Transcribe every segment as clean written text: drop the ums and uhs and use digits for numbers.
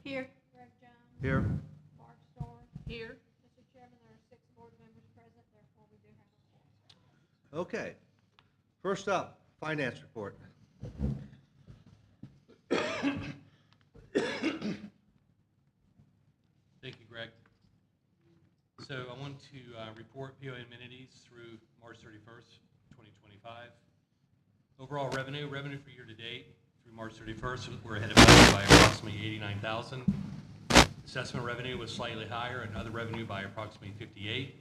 Here. Greg Jones. Here. Barb Storr. Here. Mr. Chairman, there are 6 board members present, therefore we do have a quorum. Okay. First up, finance report. Thank you, Greg. So I want to report POA amenities through March 31st, 2025. Overall revenue for year to date through March 31st, we're ahead of budget by approximately $89,000. Assessment revenue was slightly higher and other revenue by approximately $58,000.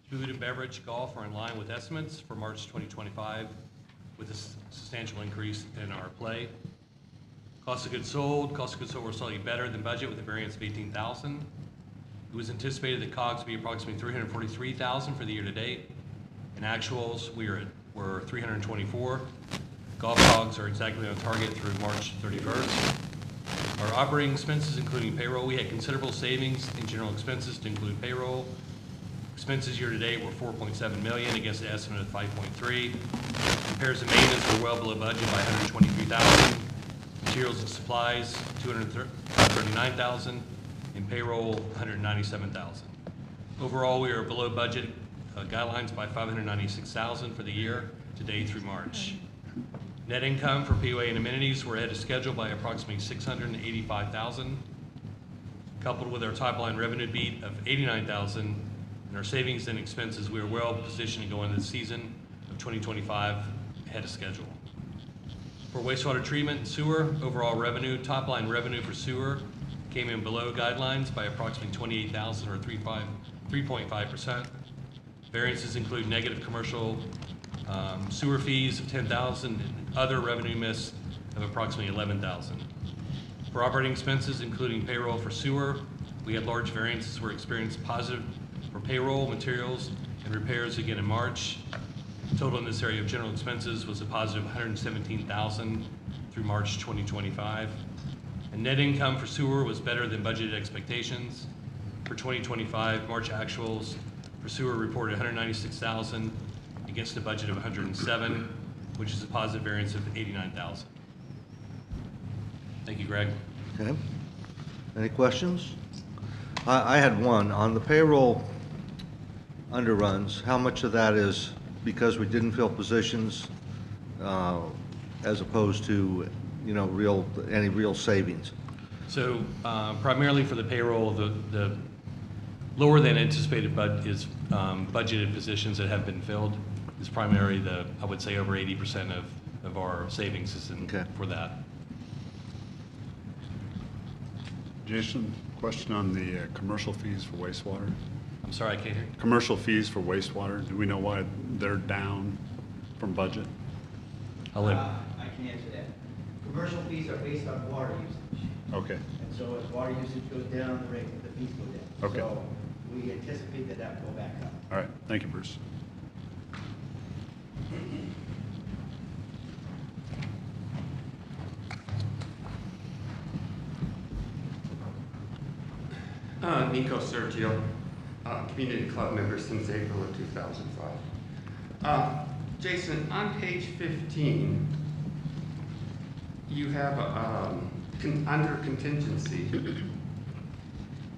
Food and beverage, golf are in line with estimates for March 2025 with a substantial increase in our play. Cost of goods sold were slightly better than budget with a variance of $18,000. It was anticipated that COGS would be approximately $343,000 for the year to date. In actuals, were $324,000. Golf COGS are exactly on target through March 31st. Our operating expenses, including payroll, we had considerable savings in general expenses to include payroll. Expenses year to date were $4.7 million against an estimate of $5.3 million. Repairs and maintenance were well below budget by $123,000. Materials and supplies, $239,000. And payroll, $197,000. Overall, we are below budget guidelines by $596,000 for the year to date through March. Net income for POA and amenities were ahead of schedule by approximately $685,000. Coupled with our top line revenue beat of $89,000 and our savings and expenses, we are well positioned to go into the season of 2025 ahead of schedule. For wastewater treatment and sewer, overall revenue, top line revenue for sewer came in below guidelines by approximately $28,000 or 3.5%. Variances include negative commercial sewer fees of $10,000 and other revenue miss of approximately $11,000. For operating expenses, including payroll for sewer, we had large variances were experienced positive for payroll, materials, and repairs again in March. Total in this area of general expenses was a positive $117,000 through March 2025. And net income for sewer was better than budgeted expectations. For 2025, March actuals for sewer reported $196,000 against a budget of $107,000, which is a positive variance of $89,000. Thank you, Greg. Okay. Any questions? I had one. On the payroll underruns, how much of that is because we didn't fill positions as opposed to, any real savings? So primarily for the payroll, the lower than anticipated budgeted positions that have been filled is primarily I would say over 80% of our savings is for that. Jason, question on the commercial fees for wastewater. I'm sorry, I can't hear you. Commercial fees for wastewater, do we know why they're down from budget? I'll let I can answer that. Commercial fees are based on water usage. Okay. And so as water usage goes down, the fees go down. Okay. So we anticipate that will go back up. All right. Thank you, Bruce. Nico Sergio, community club member since April of 2005. Jason, on page 15, you have under contingency,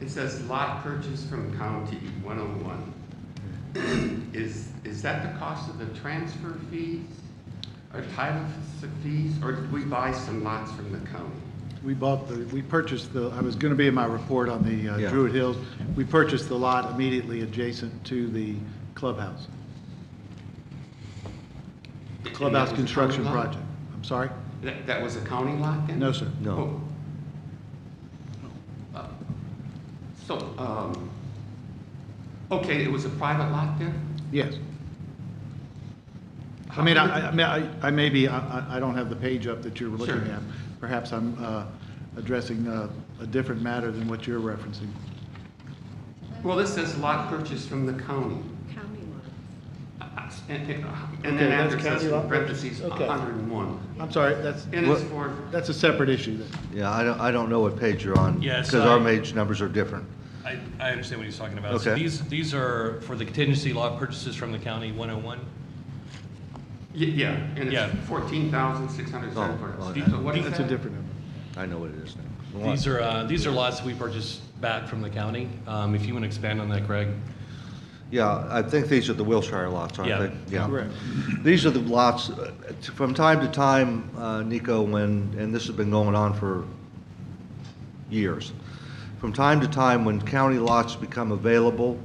it says lot purchase from county 101. Is that the cost of the transfer fees or title fees, or did we buy some lots from the county? We purchased I was going to be in my report on the Druid Hills. We purchased the lot immediately adjacent to the clubhouse. The clubhouse construction project. I'm sorry? That was a county lot then? No, sir. No. Okay, it was a private lot then? Yes. I mean, I may be, I don't have the page up that you're looking Sure. at. Perhaps I'm addressing a different matter than what you're referencing. Well, this says lot purchase from the county. County lots. And Okay, then that's after it says county lot parentheses, purchase? Okay. 101. I'm sorry, And it's for, that's a separate issue then. Yeah, I don't know what page you're on. Yeah, because so our page numbers are different. I understand what he's talking about. Okay. So these are for the contingency lot purchases from the county 101. yeah, and Yeah. it's 14,674. Oh, So what is That's a that? different number. I know what it is now. These are lots we purchased back from the county. If you want to expand on that, Craig. Yeah, I think these are the Wilshire lots, aren't Yeah. they? Correct. These are the lots, from time to time, Nico, and this has been going on for years. From time to time, when county lots become available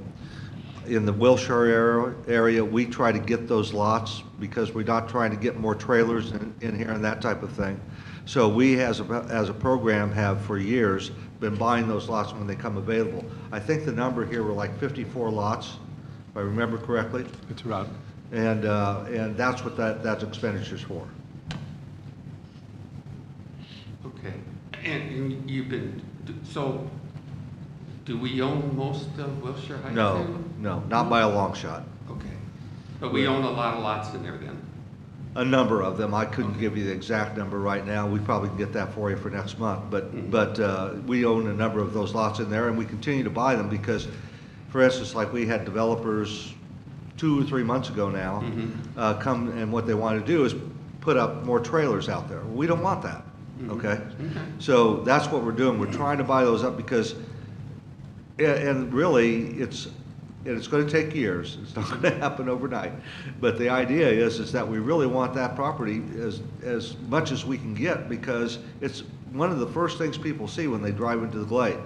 in the Wilshire area, we try to get those lots because we're not trying to get more trailers in here and that type of thing. So we, as a program, have for years been buying those lots when they come available. I think the number here were like 54 lots, if I remember correctly. It's right. And that's what that's expenditures for. Okay. And you've been, so do we own most of Wilshire Heights? No, then? no, not by a long shot. Okay. But we own a lot of lots in there then? A number of them. I couldn't give you the exact number right now. We probably can get that for you for next month. But we own a number of those lots in there, and we continue to buy them because, for instance, like we had developers 2 or 3 months ago now come, and what they want to do is put up more trailers out there. We don't want that. Okay? So that's what we're doing. We're trying to buy those up because, and really, it's going to take years. It's not going to happen overnight. But the idea is that we really want that property as much as we can get because it's one of the first things people see when they drive into the Glade.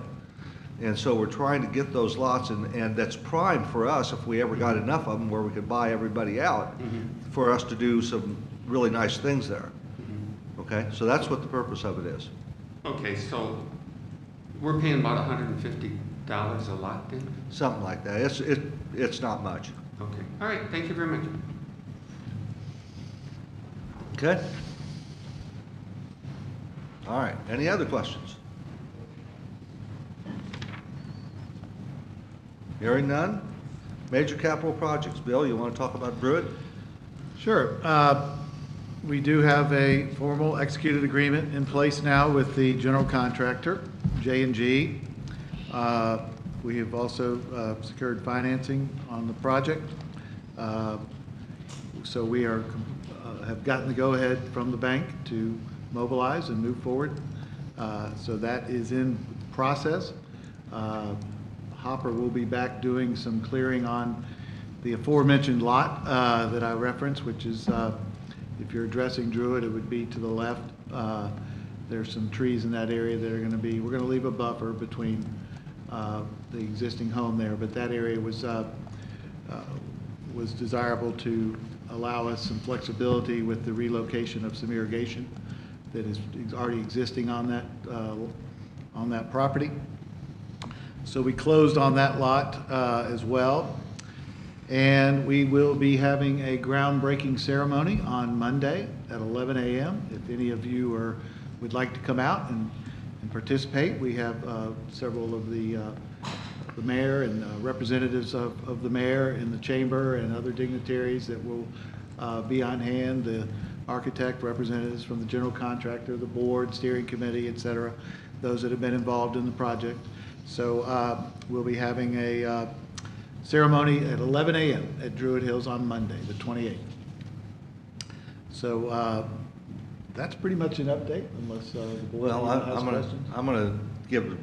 And so we're trying to get those lots, and that's prime for us if we ever got enough of them where we could buy everybody out for us to do some really nice things there. Okay? So that's what the purpose of it is. Okay, so we're paying about $150 a lot then? Something like that. It's not much. Okay. All right, thank you very much. Okay? All right. Any other questions? Hearing none? Major capital projects. Bill, you want to talk about Druid? Sure. We do have a formal executed agreement in place now with the general contractor, J&G. We have also secured financing on the project. So we have gotten the go-ahead from the bank to mobilize and move forward. So that is in process. Hopper will be back doing some clearing on the aforementioned lot that I referenced, which is, if you're addressing Druid, it would be to the left. There's some trees in that area that are going to be, we're going to leave a buffer between the existing home there, but that area was desirable to allow us some flexibility with the relocation of some irrigation that is already existing on that property. So we closed on that lot as well. And we will be having a groundbreaking ceremony on Monday at 11 a.m. If any of you would like to come out and participate, we have several of the mayor and representatives of the mayor in the chamber and other dignitaries that will be on hand, the architect, representatives from the general contractor, the board, steering committee, et cetera, those that have been involved in the project. So we'll be having a ceremony at 11 a.m. at Druid Hills on Monday, the 28th. So that's pretty much an update, unless the board has questions. I'm going to give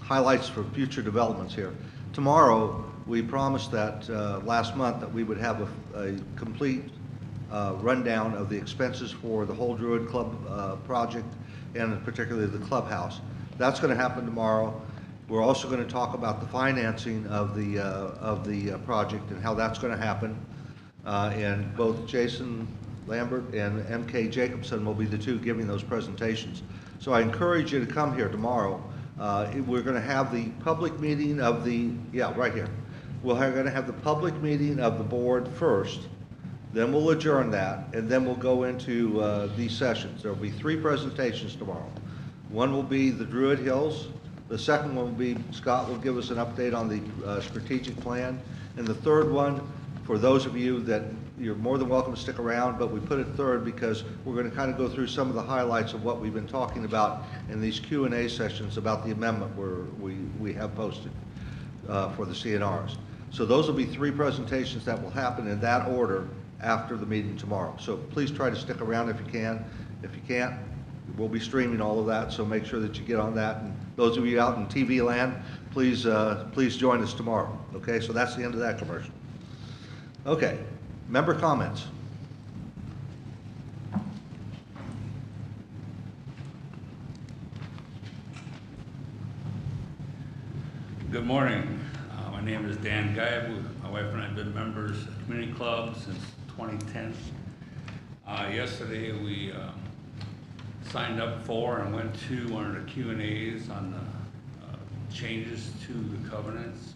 highlights for future developments here. Tomorrow, we promised that last month that we would have a complete rundown of the expenses for the whole Druid Club project, and particularly the clubhouse. That's going to happen tomorrow. We're also going to talk about the financing of the project and how that's going to happen. And both Jason Lambert and M.K. Jacobson will be the two giving those presentations. So I encourage you to come here tomorrow. We're going to have the public meeting of the, right here. We're going to have the public meeting of the board first, then we'll adjourn that, and then we'll go into these sessions. There will be 3 presentations tomorrow. One will be the Druid Hills. The second one will be, Scott will give us an update on the strategic plan. And the third one, for those of you that you're more than welcome to stick around, but we put it third because we're going to kind of go through some of the highlights of what we've been talking about in these Q&A sessions about the amendment we have posted for the CNRs. So those will be 3 presentations that will happen in that order after the meeting tomorrow. So please try to stick around if you can. If you can't, we'll be streaming all of that, so make sure that you get on that. And those of you out in TV land, please, please join us tomorrow. Okay, so that's the end of that commercial. Okay, member comments. Good morning. My name is Dan Geib. My wife and I have been members of the Community Club since 2010. Yesterday we signed up for and went to one of the Q&As on the changes to the covenants.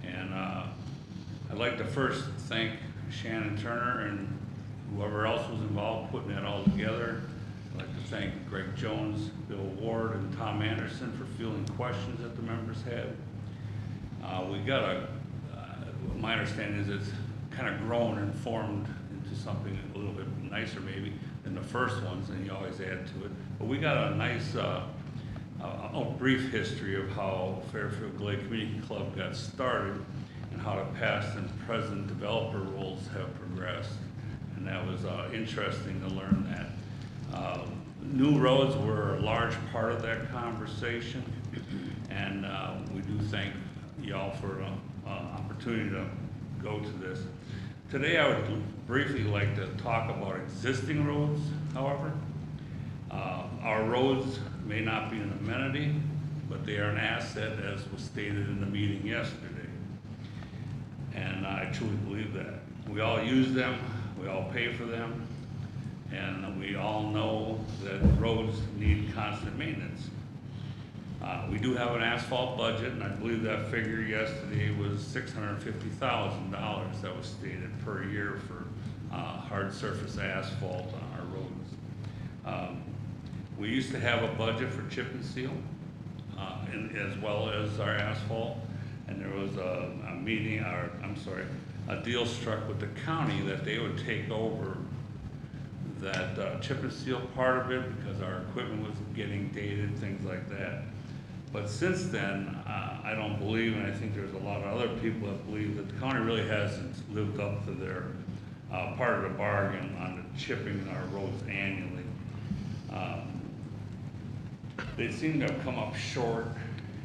And I'd like to first thank Shannon Turner and whoever else was involved putting that all together. I'd like to thank Greg Jones, Bill Ward, and Tom Anderson for fielding questions that the members had. We got my understanding is it's kind of grown and formed into something a little bit nicer maybe than the first ones, and you always add to it. But we got a nice, a brief history of how Fairfield Glade Community Club got started and how the past and present developer roles have progressed. And that was interesting to learn that. New roads were a large part of that conversation, and we do thank y'all for an opportunity to go to this. Today I would briefly like to talk about existing roads, however. Our roads may not be an amenity, but they are an asset, as was stated in the meeting yesterday. And I truly believe that. We all use them, we all pay for them, and we all know that roads need constant maintenance. We do have an asphalt budget, and I believe that figure yesterday was $650,000 that was stated per year for hard surface asphalt on our roads. We used to have a budget for chip and seal, as well as our asphalt, and there was a meeting, a deal struck with the county that they would take over that chip and seal part of it because our equipment was getting dated, things like that. But since then, I don't believe, and I think there's a lot of other people that believe that the county really hasn't lived up to their part of the bargain on the chipping our roads annually. They seem to have come up short,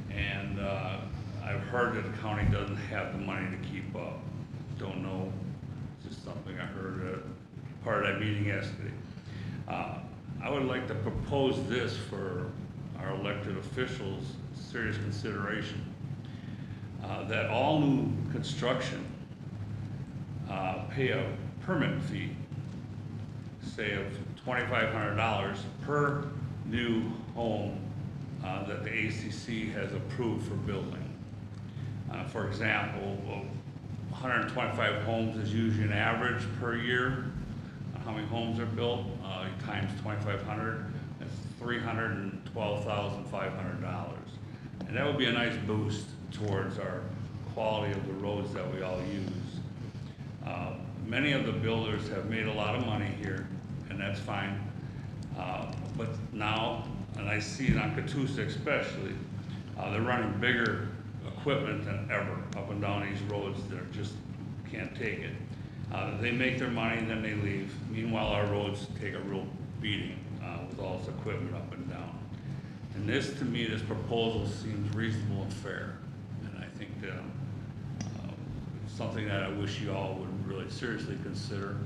and I've heard that the county doesn't have the money to keep up. Don't know, it's just something I heard at part of that meeting yesterday. I would like to propose this for our elected officials' serious consideration, that all new construction pay a permit fee, say of $2,500 per new home that the ACC has approved for building. For example, 125 homes is usually an average per year. How many homes are built times 2,500, that's $312,500. And that would be a nice boost towards our quality of the roads that we all use. Many of the builders have made a lot of money here, and that's fine. But now, and I see it on Catoosa especially, they're running bigger equipment than ever up and down these roads that just can't take it. They make their money and then they leave. Meanwhile, our roads take a real beating with all this equipment up and down. And this, to me, this proposal seems reasonable and fair. And I think that it's something that I wish you all would really seriously consider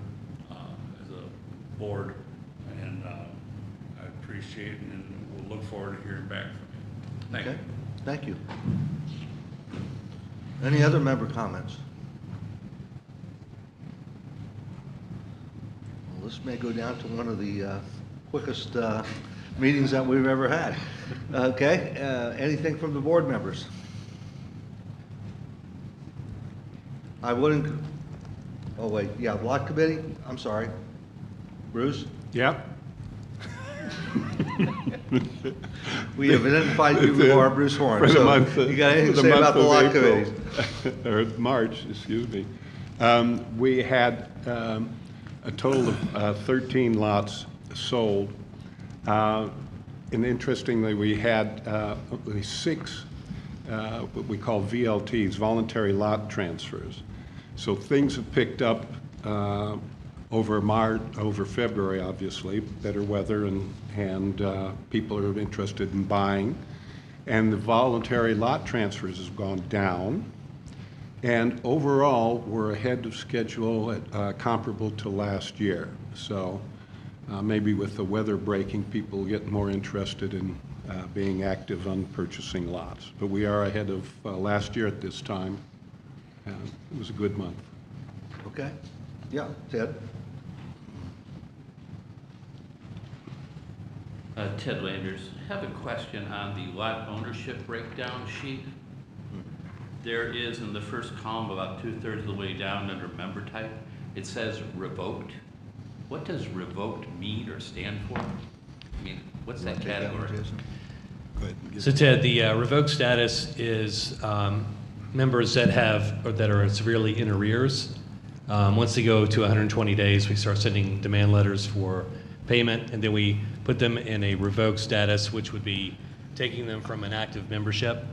as a board. And I appreciate it, and we'll look forward to hearing back from you. Thank you. Thank you. Any other member comments? Well, this may go down to one of the quickest meetings that we've ever had. Okay, anything from the board members? I wouldn't, oh wait, yeah, lot committee, I'm sorry. Bruce? Yep. We have identified you before Bruce Horn, For the so month, you got anything to the say month about the of lot April, committees? or March, excuse me. We had a total of 13 lots sold. And interestingly, we had only 6 what we call VLTs, voluntary lot transfers. So things have picked up over February, obviously, better weather and people are interested in buying. And the voluntary lot transfers has gone down. And overall, we're ahead of schedule at comparable to last year. So maybe with the weather breaking, people get more interested in being active on purchasing lots. But we are ahead of last year at this time. It was a good month. Okay. Yeah, Ted? Ted Landers, I have a question on the lot ownership breakdown sheet. There is in the first column, about 2/3 of the way down under member type, it says revoked. What does revoked mean or stand for? I mean, what's that category? So Ted, the revoked status is members that have, or that are severely in arrears. Once they go to 120 days, we start sending demand letters for payment, and then we put them in a revoked status, which would be taking them from an active membership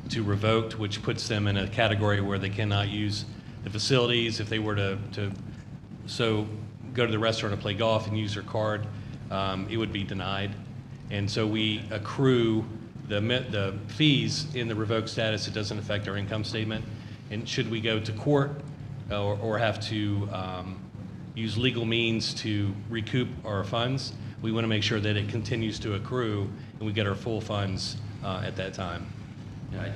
to revoked, which puts them in a category where they cannot use the facilities. If they were to go to the restaurant and play golf and use their card, it would be denied. And so we accrue the fees in the revoked status. It doesn't affect our income statement. And should we go to court or have to use legal means to recoup our funds, we want to make sure that it continues to accrue and we get our full funds at that time. Yeah,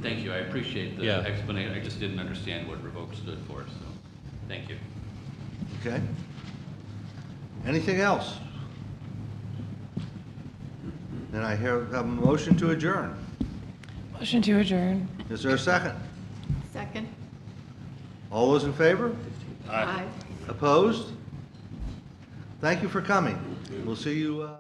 thank you, I appreciate the explanation. I just didn't understand what revoked stood for, so thank you. Okay. Anything else? Then I have a motion to adjourn. Motion to adjourn. Is there a second? Second. All those in favor? Aye. Opposed? Thank you for coming. We'll see you.